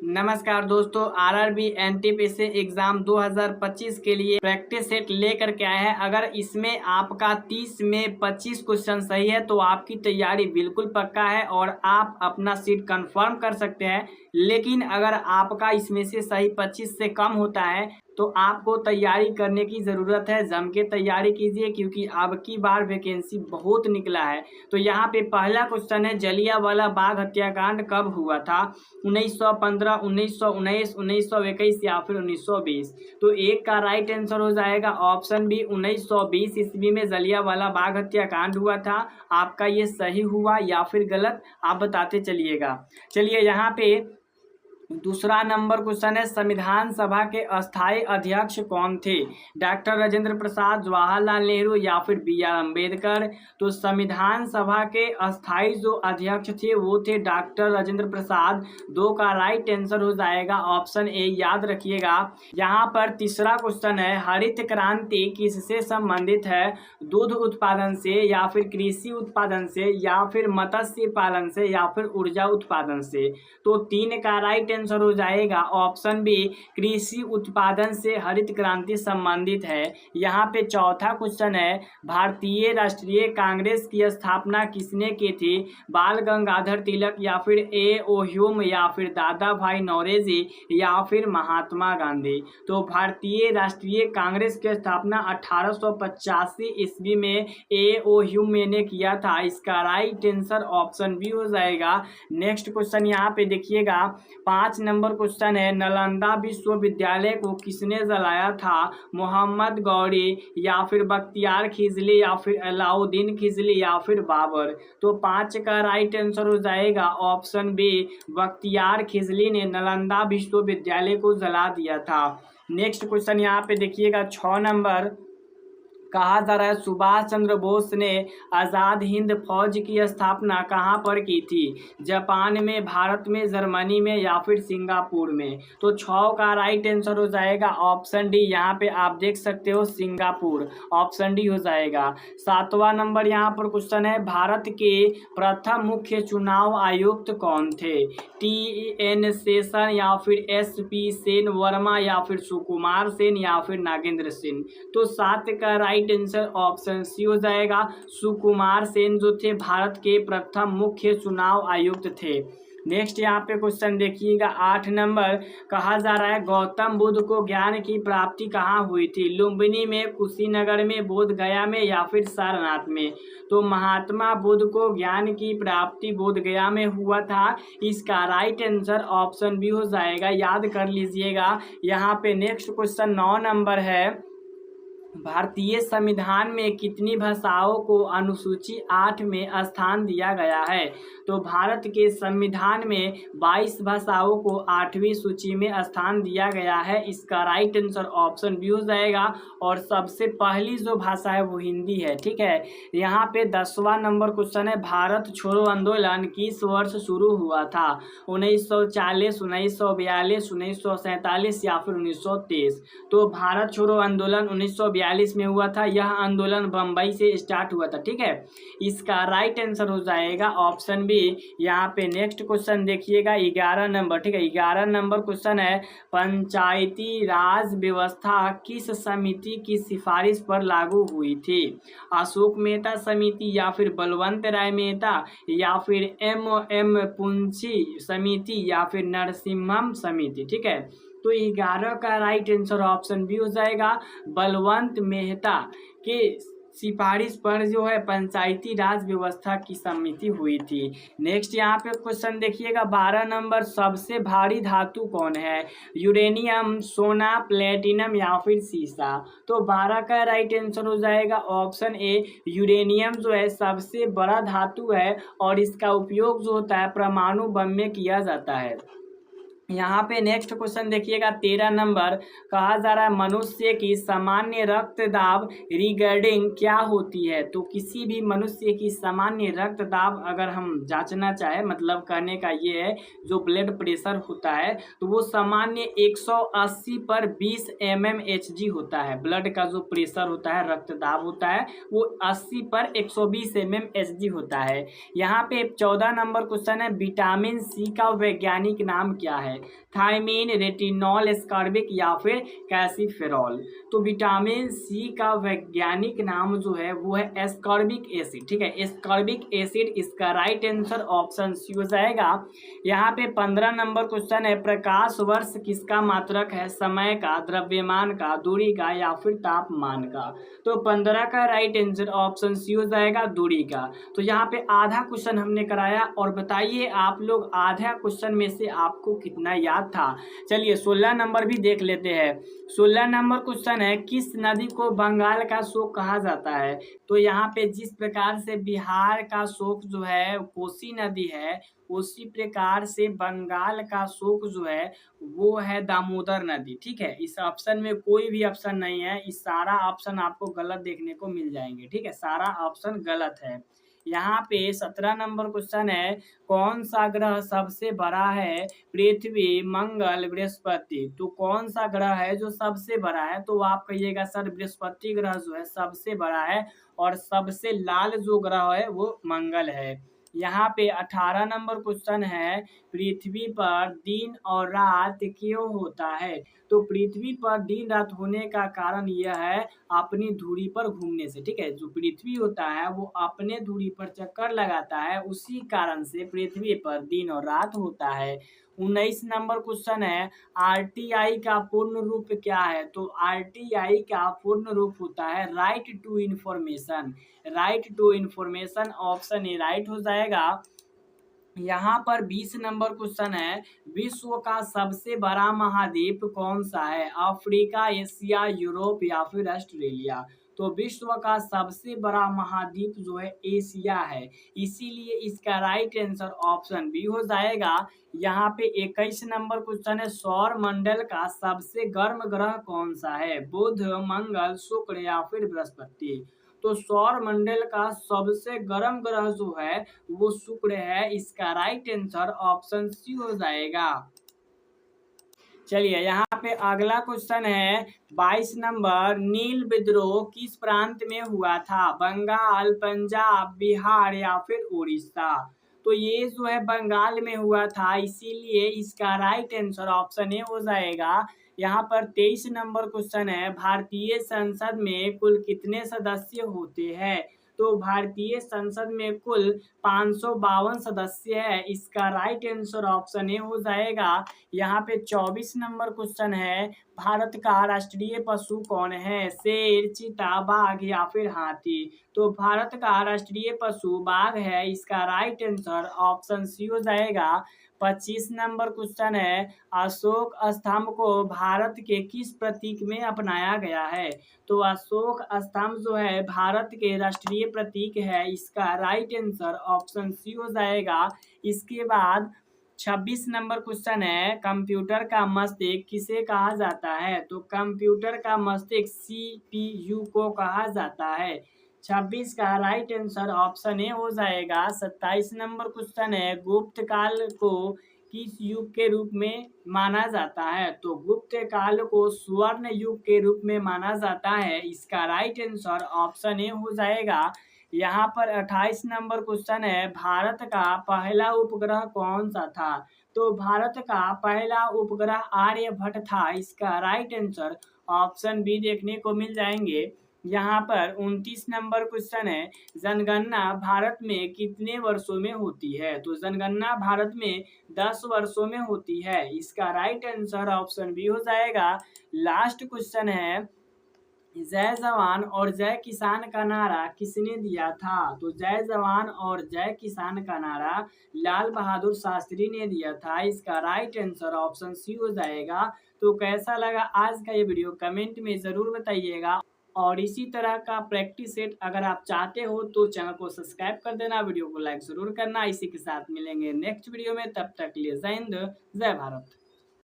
नमस्कार दोस्तों, RRB NTPC exam 2025 के लिए प्रैक्टिस सेट लेकर के आए हैं। अगर इसमें आपका 30 में 25 क्वेश्चन सही है तो आपकी तैयारी बिल्कुल पक्का है और आप अपना सीट कंफर्म कर सकते हैं। लेकिन अगर आपका इसमें से सही 25 से कम होता है तो आपको तैयारी करने की ज़रूरत है। जम के तैयारी कीजिए क्योंकि अब की बार वैकेंसी बहुत निकला है। तो यहाँ पे पहला क्वेश्चन है, जलियांवाला बाग हत्याकांड कब हुआ था? 1915, 1919, 1921 या फिर 1920। तो एक का राइट आंसर हो जाएगा ऑप्शन बी, 1920 ईस्वी में जलियांवाला बाग हत्याकांड हुआ था। आपका ये सही हुआ या फिर गलत, आप बताते चलिएगा। चलिए यहाँ पे दूसरा नंबर क्वेश्चन है, संविधान सभा के अस्थायी अध्यक्ष कौन थे? डॉक्टर राजेंद्र प्रसाद, जवाहरलाल नेहरू या फिर बी आर अम्बेडकर। तो संविधान सभा के अस्थायी जो अध्यक्ष थे वो थे डॉक्टर राजेंद्र प्रसाद। दो का राइट आंसर हो जाएगा ऑप्शन ए, याद रखिएगा। यहाँ पर तीसरा क्वेश्चन है, हरित क्रांति किससे संबंधित है? दूध उत्पादन से या फिर कृषि उत्पादन से या फिर मत्स्य पालन से या फिर ऊर्जा उत्पादन से। तो तीन का राइट आंसर हो जाएगा ऑप्शन बी, कृषि उत्पादन से हरित क्रांति संबंधित है। यहाँ पे चौथा क्वेश्चन है, भारतीय राष्ट्रीय कांग्रेस की स्थापना किसने की थी? बाल गंगाधर तिलक या फिर ए ओ ह्यूम या फिर दादा भाई नौरोजी या फिर महात्मा गांधी। तो भारतीय राष्ट्रीय कांग्रेस की स्थापना 1885 ईस्वी में ए ओ ह्यूम ने किया था। इसका राइट आंसर ऑप्शन बी हो जाएगा। नेक्स्ट क्वेश्चन यहाँ पे देखिएगा, 5 नंबर क्वेश्चन है, नालंदा विश्वविद्यालय को किसने जलाया था? मोहम्मद गौरी या फिर बख्तियार खिजली या फिर अलाउद्दीन खिजली या फिर बाबर। तो 5 का राइट आंसर हो जाएगा ऑप्शन बी, बख्तियार खिजली ने नालंदा विश्वविद्यालय को जला दिया था। नेक्स्ट क्वेश्चन यहाँ पे देखिएगा 6 नंबर, कहा जा रहा है सुभाष चंद्र बोस ने आज़ाद हिंद फौज की स्थापना कहाँ पर की थी? जापान में, भारत में, जर्मनी में या फिर सिंगापुर में। तो 6 का राइट आंसर हो जाएगा ऑप्शन डी। यहाँ पे आप देख सकते हो सिंगापुर, ऑप्शन डी हो जाएगा। 7वां नंबर यहाँ पर क्वेश्चन है, भारत के प्रथम मुख्य चुनाव आयुक्त कौन थे? टी एन शेषन या फिर एस पी सेन वर्मा या फिर सुकुमार सेन या फिर नागेंद्र सिंह। तो 7 का राइट आंसर ऑप्शन सी हो जाएगा। सुकुमार सेन जो थे भारत के प्रथम मुख्य चुनाव आयुक्त थे। नेक्स्ट यहाँ पे क्वेश्चन देखिएगा 8 नंबर, कहा जा रहा है गौतम बुद्ध को ज्ञान की प्राप्ति कहाँ हुई थी? लुम्बिनी में, कुशीनगर में, बोध गया में या फिर सारनाथ में। तो महात्मा बुद्ध को ज्ञान की प्राप्ति बोध गया में हुआ था। इसका राइट आंसर ऑप्शन बी हो जाएगा, याद कर लीजिएगा। यहाँ पे नेक्स्ट क्वेश्चन 9 नंबर है, भारतीय संविधान में कितनी भाषाओं को अनुसूची 8 में स्थान दिया गया है? तो भारत के संविधान में 22 भाषाओं को 8वीं सूची में स्थान दिया गया है। इसका राइट आंसर ऑप्शन बी हो जाएगा और सबसे पहली जो भाषा है वो हिंदी है। ठीक है, यहाँ पे 10वां नंबर क्वेश्चन है, भारत छोड़ो आंदोलन किस वर्ष शुरू हुआ था? 1940, 1942, 1947 या फिर 1923। तो भारत छोड़ो आंदोलन 1942 में हुआ था। यह आंदोलन बम्बई से स्टार्ट हुआ था। ठीक है, इसका राइट आंसर हो जाएगा ऑप्शन बी। यहाँ पे नेक्स्ट क्वेश्चन देखिएगा 11 नंबर। ठीक है, 11 नंबर क्वेश्चन है, पंचायती राज व्यवस्था किस समिति की सिफारिश पर लागू हुई थी? अशोक मेहता समिति या फिर बलवंत राय मेहता या फिर एम पुंसी समिति या फिर नरसिम्हम समिति। ठीक है, तो 11 का राइट आंसर ऑप्शन बी हो जाएगा। बलवंत मेहता के सिफारिश पर जो है पंचायती राज व्यवस्था की समिति हुई थी। नेक्स्ट यहाँ पे क्वेश्चन देखिएगा 12 नंबर, सबसे भारी धातु कौन है? यूरेनियम, सोना, प्लेटिनम या फिर सीसा। तो 12 का राइट आंसर हो जाएगा ऑप्शन ए, यूरेनियम जो है सबसे बड़ा धातु है और इसका उपयोग जो होता है परमाणु बम में किया जाता है। यहाँ पे नेक्स्ट क्वेश्चन देखिएगा 13 नंबर, कहा जा रहा है मनुष्य की सामान्य रक्तदाब रिगार्डिंग क्या होती है? तो किसी भी मनुष्य की सामान्य रक्तदाब अगर हम जांचना चाहे, मतलब कहने का ये है जो ब्लड प्रेशर होता है तो वो सामान्य 180 पर 20 mmHg होता है। ब्लड का जो प्रेशर होता है, रक्तदाब होता है वो 80 पर 120 mmHg होता है। यहाँ पे 14 नंबर क्वेश्चन है, विटामिन सी का वैज्ञानिक नाम क्या है? थायमीन, रेटिनॉल, एस्कॉर्बिक या फिर कैल्सिफेरॉल। तो विटामिन सी का वैज्ञानिक नाम जो है वो है एस्कॉर्बिक एसिड, ठीक है, एस्कॉर्बिक एसिड इसका राइट आंसर ऑप्शन सी हो जाएगा। यहाँ पे 15 नंबर क्वेश्चन है, प्रकाश वर्ष किसका मात्रक है? समय का, द्रव्यमान का, दूरी का या फिर तापमान का। तो 15 का राइट आंसर ऑप्शन सी हो जाएगा, दूरी का। तो यहाँ पे आधा क्वेश्चन हमने कराया और बताइए आप लोग आधा क्वेश्चन में से आपको कितना याद था। चलिए 16 नंबर भी देख लेते हैं। 16 नंबर क्वेश्चन है, किस नदी को बंगाल का शोक कहा जाता है? तो यहाँ पे जिस प्रकार से बिहार का शोक जो है कोसी नदी है, उसी प्रकार से बंगाल का शोक जो है वो है दामोदर नदी, ठीक है। इस ऑप्शन में कोई भी ऑप्शन नहीं है, इस सारा ऑप्शन आपको गलत देखने को मिल जाएंगे, ठीक है, सारा ऑप्शन गलत है। यहाँ पे 17 नंबर क्वेश्चन है, कौन सा ग्रह सबसे बड़ा है? पृथ्वी, मंगल, बृहस्पति। तो कौन सा ग्रह है जो सबसे बड़ा है? तो आप कहिएगा सर बृहस्पति ग्रह जो है सबसे बड़ा है और सबसे लाल जो ग्रह है वो मंगल है। यहाँ पे 18 नंबर क्वेश्चन है, पृथ्वी पर दिन और रात क्यों होता है? तो पृथ्वी पर दिन रात होने का कारण यह है अपनी धुरी पर घूमने से, ठीक है। जो पृथ्वी होता है वो अपने धुरी पर चक्कर लगाता है, उसी कारण से पृथ्वी पर दिन और रात होता है। 19 नंबर क्वेश्चन है, आरटीआई का पूर्ण रूप क्या है? तो आरटीआई का पूर्ण रूप होता है right to information. Right to information option A right हो जाएगा। यहाँ पर 20 नंबर क्वेश्चन है, विश्व का सबसे बड़ा महाद्वीप कौन सा है? अफ्रीका, एशिया, यूरोप या फिर ऑस्ट्रेलिया। तो विश्व का सबसे बड़ा महाद्वीप जो है एशिया है, इसीलिए इसका राइट आंसर ऑप्शन बी हो जाएगा। यहाँ पे 21 नंबर क्वेश्चन है, सौर मंडल का सबसे गर्म ग्रह कौन सा है? बुध, मंगल, शुक्र या फिर बृहस्पति। तो सौर मंडल का सबसे गर्म ग्रह जो है वो शुक्र है, इसका राइट आंसर ऑप्शन सी हो जाएगा। चलिए यहाँ पे अगला क्वेश्चन है 22 नंबर, नील विद्रोह किस प्रांत में हुआ था? बंगाल, पंजाब, बिहार या फिर उड़ीसा। तो ये जो है बंगाल में हुआ था, इसीलिए इसका राइट आंसर ऑप्शन ए हो जाएगा। यहाँ पर 23 नंबर क्वेश्चन है, भारतीय संसद में कुल कितने सदस्य होते हैं? तो भारतीय संसद में कुल 552 सदस्य है, इसका राइट आंसर ऑप्शन ए हो जाएगा। यहाँ पे 24 नंबर क्वेश्चन है, भारत का राष्ट्रीय पशु कौन है? शेर, चीता, बाघ या फिर हाथी। तो भारत का राष्ट्रीय पशु बाघ है, इसका राइट आंसर ऑप्शन सी हो जाएगा। 25 नंबर क्वेश्चन है, अशोक स्तंभ को भारत के किस प्रतीक में अपनाया गया है? तो अशोक स्तंभ जो है भारत के राष्ट्रीय प्रतीक है, इसका राइट आंसर ऑप्शन सी हो जाएगा। इसके बाद 26 नंबर क्वेश्चन है, कंप्यूटर का मस्तिष्क किसे कहा जाता है? तो कंप्यूटर का मस्तिष्क सीपीयू को कहा जाता है। 26 का राइट आंसर ऑप्शन ए हो जाएगा। 27 नंबर क्वेश्चन है, गुप्त काल को किस युग के रूप में माना जाता है? तो गुप्त काल को स्वर्ण युग के रूप में माना जाता है, इसका राइट आंसर ऑप्शन ए हो जाएगा। यहाँ पर 28 नंबर क्वेश्चन है, भारत का पहला उपग्रह कौन सा था? तो भारत का पहला उपग्रह आर्यभट्ट था, इसका राइट आंसर ऑप्शन बी देखने को मिल जाएंगे। यहाँ पर 29 नंबर क्वेश्चन है, जनगणना भारत में कितने वर्षों में होती है? तो जनगणना भारत में 10 वर्षों में होती है, इसका राइट आंसर ऑप्शन बी हो जाएगा। लास्ट क्वेश्चन है, जय जवान और जय किसान का नारा किसने दिया था? तो जय जवान और जय किसान का नारा लाल बहादुर शास्त्री ने दिया था, इसका राइट आंसर ऑप्शन सी हो जाएगा। तो कैसा लगा आज का ये वीडियो कमेंट में ज़रूर बताइएगा, और इसी तरह का प्रैक्टिस सेट अगर आप चाहते हो तो चैनल को सब्सक्राइब कर देना, वीडियो को लाइक ज़रूर करना। इसी के साथ मिलेंगे नेक्स्ट वीडियो में, तब तक के लिए जय हिंद, जय भारत।